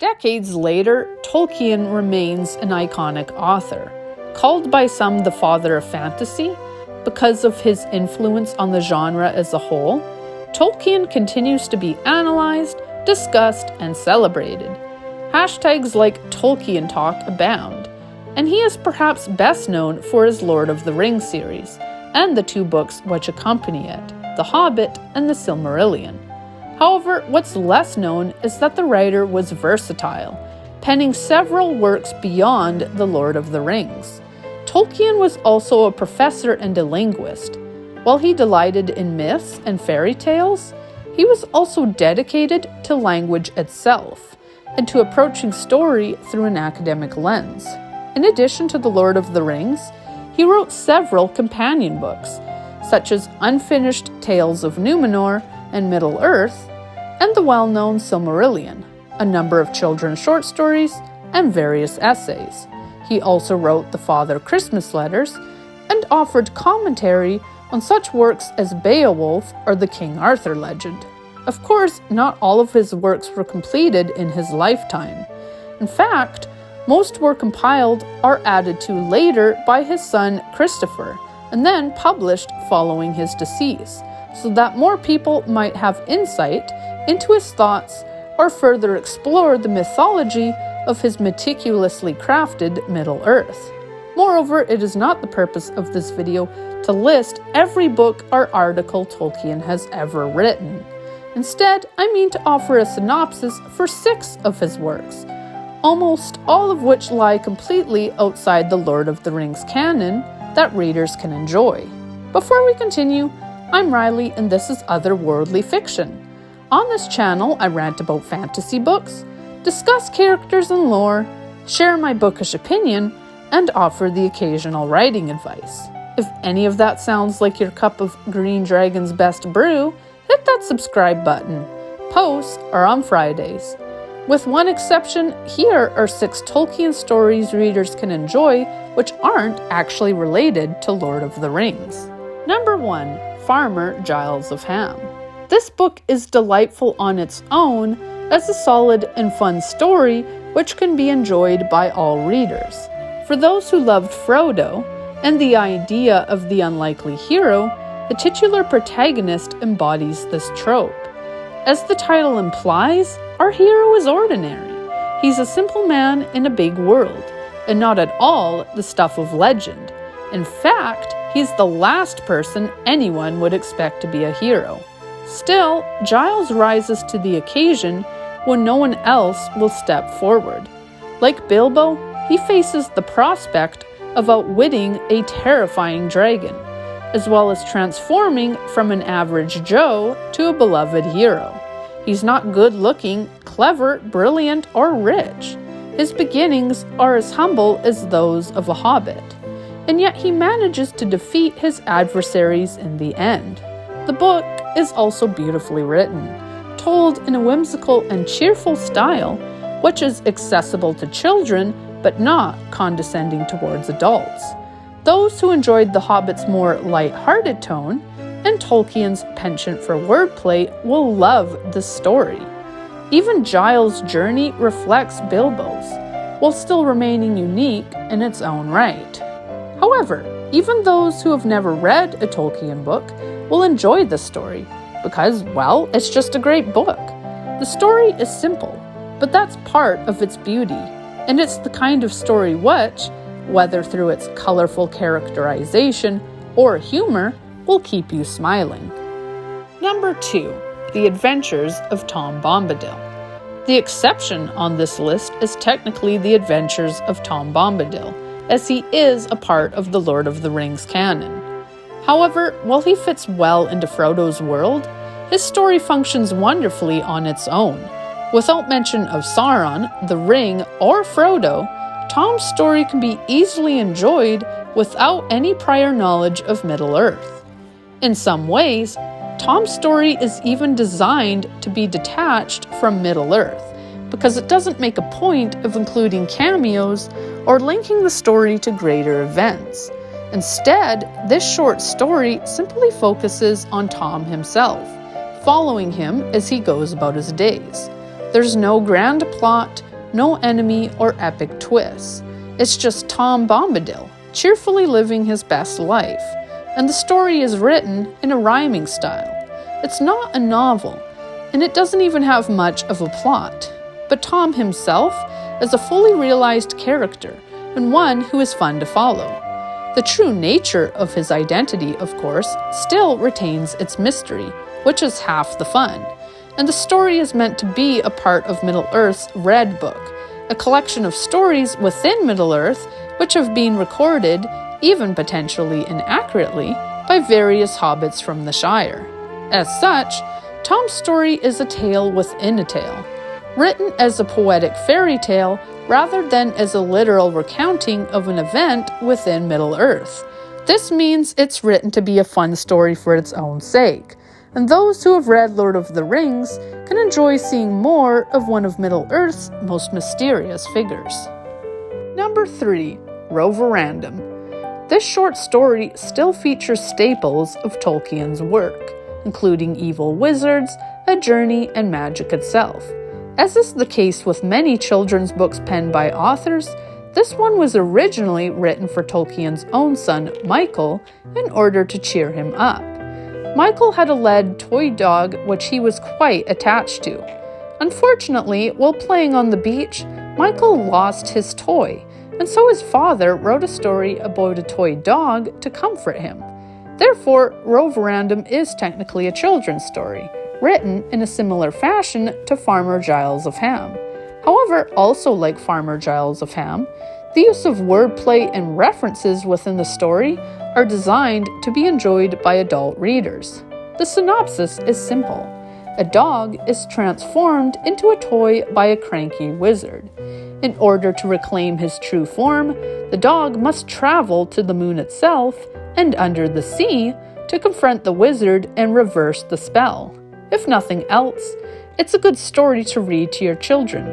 Decades later, Tolkien remains an iconic author, called by some the father of fantasy because of his influence on the genre as a whole. Tolkien continues to be analyzed, discussed, and celebrated. Hashtags like Tolkien Talk abound, and he is perhaps best known for his Lord of the Rings series and the two books which accompany it, The Hobbit and The Silmarillion. However, what's less known is that the writer was versatile, penning several works beyond The Lord of the Rings. Tolkien was also a professor and a linguist. While he delighted in myths and fairy tales, he was also dedicated to language itself and to approaching story through an academic lens. In addition to The Lord of the Rings, he wrote several companion books, such as Unfinished Tales of Numenor and Middle-earth, and the well-known Silmarillion, a number of children's short stories, and various essays. He also wrote the Father Christmas letters and offered commentary on such works as Beowulf or the King Arthur legend. Of course, not all of his works were completed in his lifetime. In fact, most were compiled or added to later by his son Christopher, and then published following his decease, so that more people might have insight into his thoughts or further explore the mythology of his meticulously crafted Middle-earth. Moreover, it is not the purpose of this video to list every book or article Tolkien has ever written. Instead, I mean to offer a synopsis for 6 of his works, almost all of which lie completely outside the Lord of the Rings canon that readers can enjoy. Before we continue, I'm Riley and this is Otherworldly Fiction. On this channel, I rant about fantasy books, discuss characters and lore, share my bookish opinion, and offer the occasional writing advice. If any of that sounds like your cup of Green Dragon's best brew, hit that subscribe button. Posts are on Fridays. With one exception, here are 6 Tolkien stories readers can enjoy which aren't actually related to Lord of the Rings. Number 1. Farmer Giles of Ham. This book is delightful on its own as a solid and fun story which can be enjoyed by all readers. For those who loved Frodo and the idea of the unlikely hero, the titular protagonist embodies this trope. As the title implies, our hero is ordinary. He's a simple man in a big world, and not at all the stuff of legend. In fact, he's the last person anyone would expect to be a hero. Still, Giles rises to the occasion when no one else will step forward. Like Bilbo, he faces the prospect of outwitting a terrifying dragon, as well as transforming from an average Joe to a beloved hero. He's not good-looking, clever, brilliant, or rich. His beginnings are as humble as those of a hobbit, and yet he manages to defeat his adversaries in the end. The book is also beautifully written, told in a whimsical and cheerful style, which is accessible to children but not condescending towards adults. Those who enjoyed The Hobbit's more light-hearted tone and Tolkien's penchant for wordplay will love this story. Even Giles' journey reflects Bilbo's, while still remaining unique in its own right. However, even those who have never read a Tolkien book will enjoy this story because, well, it's just a great book. The story is simple, but that's part of its beauty, and it's the kind of story which, whether through its colorful characterization or humor, will keep you smiling. Number 2. The Adventures of Tom Bombadil. The exception on this list is technically The Adventures of Tom Bombadil, as he is a part of the Lord of the Rings canon. However, while he fits well into Frodo's world, his story functions wonderfully on its own. Without mention of Sauron, the Ring, or Frodo, Tom's story can be easily enjoyed without any prior knowledge of Middle-earth. In some ways, Tom's story is even designed to be detached from Middle-earth, because it doesn't make a point of including cameos or linking the story to greater events. Instead, this short story simply focuses on Tom himself, following him as he goes about his days. There's no grand plot, no enemy or epic twists. It's just Tom Bombadil, cheerfully living his best life. And the story is written in a rhyming style. It's not a novel, and it doesn't even have much of a plot. But Tom himself is a fully realized character, and one who is fun to follow. The true nature of his identity, of course, still retains its mystery, which is half the fun. And the story is meant to be a part of Middle-earth's Red Book, a collection of stories within Middle-earth which have been recorded, even potentially inaccurately, by various hobbits from the Shire. As such, Tom's story is a tale within a tale, written as a poetic fairy tale rather than as a literal recounting of an event within Middle-earth. This means it's written to be a fun story for its own sake, and those who have read Lord of the Rings can enjoy seeing more of one of Middle-earth's most mysterious figures. Number 3. Roverandom. This short story still features staples of Tolkien's work, including evil wizards, a journey, and magic itself. As is the case with many children's books penned by authors, this one was originally written for Tolkien's own son, Michael, in order to cheer him up. Michael had a lead toy dog which he was quite attached to. Unfortunately, while playing on the beach, Michael lost his toy, and so his father wrote a story about a toy dog to comfort him. Therefore, Roverandom is technically a children's story, written in a similar fashion to Farmer Giles of Ham. However, also like Farmer Giles of Ham, the use of wordplay and references within the story are designed to be enjoyed by adult readers. The synopsis is simple. A dog is transformed into a toy by a cranky wizard. In order to reclaim his true form, the dog must travel to the moon itself and under the sea to confront the wizard and reverse the spell. If nothing else, it's a good story to read to your children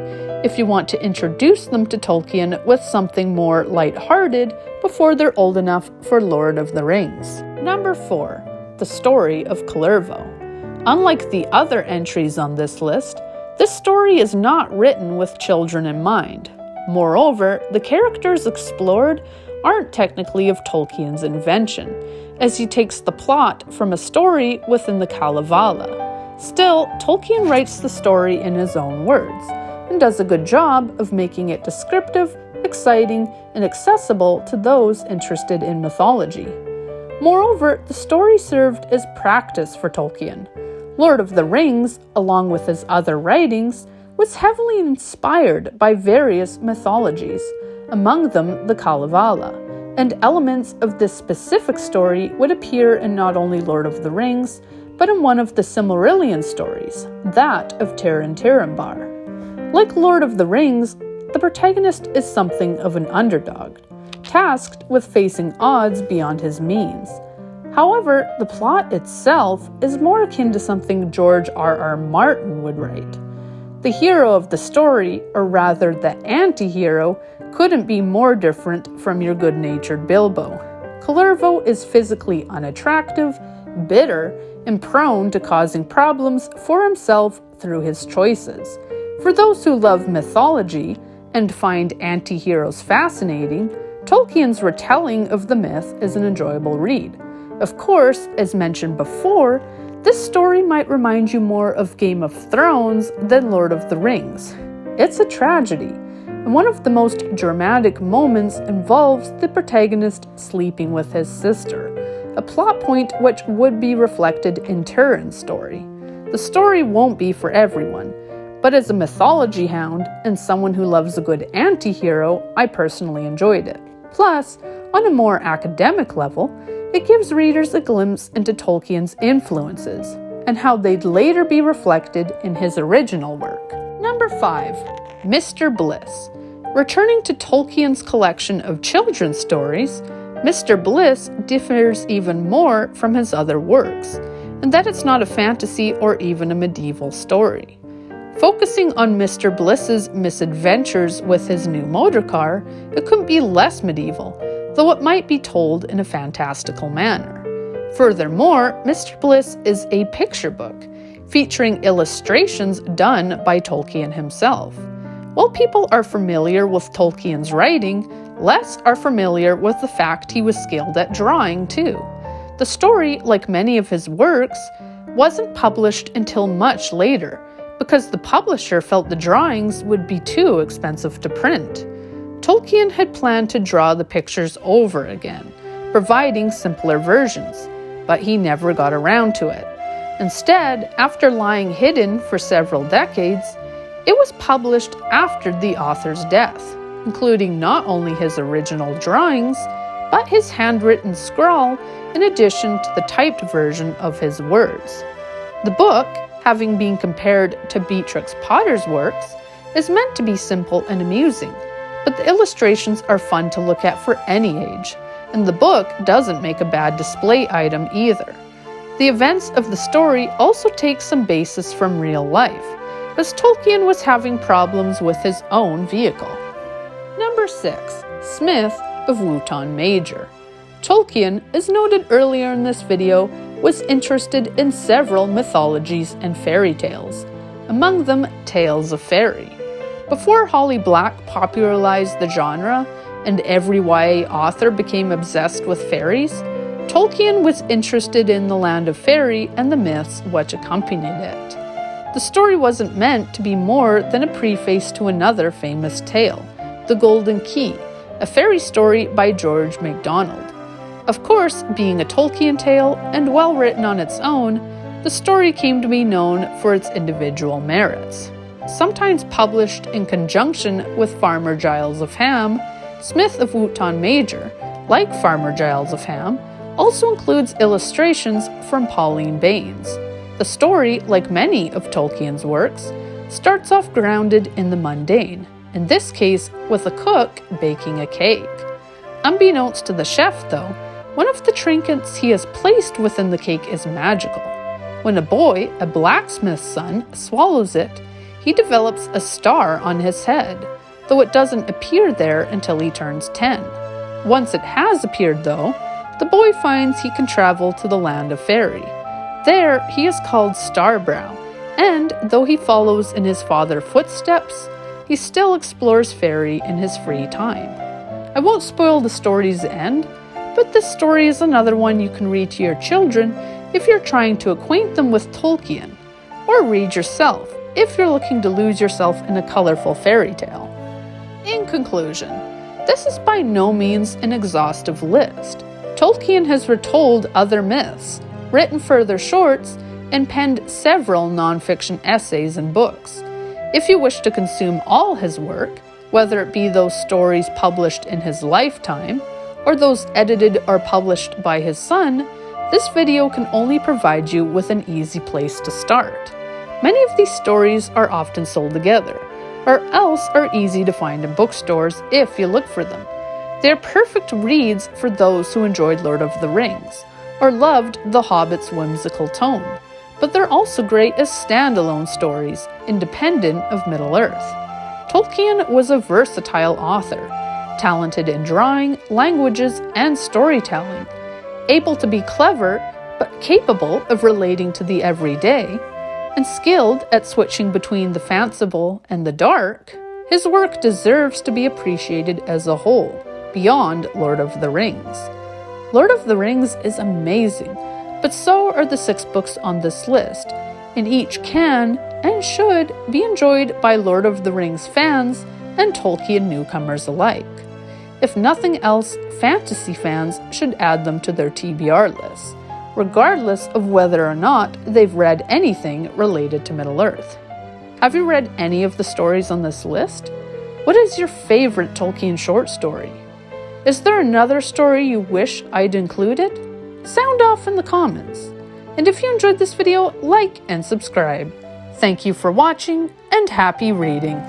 if you want to introduce them to Tolkien with something more light-hearted before they're old enough for Lord of the Rings. Number 4. The Story of Kullervo. Unlike the other entries on this list, this story is not written with children in mind. Moreover, the characters explored aren't technically of Tolkien's invention, as he takes the plot from a story within the Kalevala. Still, Tolkien writes the story in his own words, and does a good job of making it descriptive, exciting, and accessible to those interested in mythology. Moreover, the story served as practice for Tolkien. Lord of the Rings, along with his other writings, was heavily inspired by various mythologies, among them the Kalevala, and elements of this specific story would appear in not only Lord of the Rings, but in one of the Silmarillion stories, that of Taran Tirambar. Like Lord of the Rings, the protagonist is something of an underdog, tasked with facing odds beyond his means. However, the plot itself is more akin to something George R.R. Martin would write. The hero of the story, or rather the anti-hero, couldn't be more different from your good-natured Bilbo. Kullervo is physically unattractive, bitter, and prone to causing problems for himself through his choices. For those who love mythology and find anti-heroes fascinating, Tolkien's retelling of the myth is an enjoyable read. Of course, as mentioned before, this story might remind you more of Game of Thrones than Lord of the Rings. It's a tragedy, and one of the most dramatic moments involves the protagonist sleeping with his sister, a plot point which would be reflected in Taran's story. The story won't be for everyone, but as a mythology hound and someone who loves a good anti-hero, I personally enjoyed it. Plus, on a more academic level, it gives readers a glimpse into Tolkien's influences and how they'd later be reflected in his original work. Number 5. Mr. Bliss. Returning to Tolkien's collection of children's stories, Mr. Bliss differs even more from his other works, in that it's not a fantasy or even a medieval story. Focusing on Mr. Bliss's misadventures with his new motorcar, it couldn't be less medieval, though it might be told in a fantastical manner. Furthermore, Mr. Bliss is a picture book, featuring illustrations done by Tolkien himself. While people are familiar with Tolkien's writing, less are familiar with the fact he was skilled at drawing too. The story, like many of his works, wasn't published until much later, because the publisher felt the drawings would be too expensive to print. Tolkien had planned to draw the pictures over again, providing simpler versions, but he never got around to it. Instead, after lying hidden for several decades, it was published after the author's death, including not only his original drawings, but his handwritten scrawl in addition to the typed version of his words. The book, having been compared to Beatrix Potter's works, is meant to be simple and amusing, but the illustrations are fun to look at for any age, and the book doesn't make a bad display item either. The events of the story also take some basis from real life, as Tolkien was having problems with his own vehicle. Number 6. Smith of Wootton Major. Tolkien, as noted earlier in this video, was interested in several mythologies and fairy tales, among them tales of fairy. Before Holly Black popularized the genre and every YA author became obsessed with fairies, Tolkien was interested in the land of fairy and the myths which accompanied it. The story wasn't meant to be more than a preface to another famous tale, The Golden Key, a fairy story by George MacDonald. Of course, being a Tolkien tale and well written on its own, the story came to be known for its individual merits. Sometimes published in conjunction with Farmer Giles of Ham, Smith of Wootton Major, like Farmer Giles of Ham, also includes illustrations from Pauline Baynes. The story, like many of Tolkien's works, starts off grounded in the mundane, in this case with a cook baking a cake. Unbeknownst to the chef, though, one of the trinkets he has placed within the cake is magical. When a boy, a blacksmith's son, swallows it, he develops a star on his head, though it doesn't appear there until he turns 10. Once it has appeared, though, the boy finds he can travel to the land of fairy. There, he is called Starbrow, and though he follows in his father's footsteps, he still explores fairy in his free time. I won't spoil the story's end, but this story is another one you can read to your children if you're trying to acquaint them with Tolkien, or read yourself if you're looking to lose yourself in a colorful fairy tale. In conclusion, this is by no means an exhaustive list. Tolkien has retold other myths, written further shorts, and penned several non-fiction essays and books. If you wish to consume all his work, whether it be those stories published in his lifetime, or those edited or published by his son, this video can only provide you with an easy place to start. Many of these stories are often sold together, or else are easy to find in bookstores if you look for them. They're perfect reads for those who enjoyed Lord of the Rings, or loved The Hobbit's whimsical tone, but they're also great as standalone stories, independent of Middle-earth. Tolkien was a versatile author, talented in drawing, languages, and storytelling, able to be clever, but capable of relating to the everyday, and skilled at switching between the fanciful and the dark. His work deserves to be appreciated as a whole, beyond Lord of the Rings. Lord of the Rings is amazing, but so are the 6 books on this list, and each can and should be enjoyed by Lord of the Rings fans and Tolkien newcomers alike. If nothing else, fantasy fans should add them to their TBR lists, regardless of whether or not they've read anything related to Middle-earth. Have you read any of the stories on this list? What is your favorite Tolkien short story? Is there another story you wish I'd included? Sound off in the comments. And if you enjoyed this video, like and subscribe. Thank you for watching, and happy reading!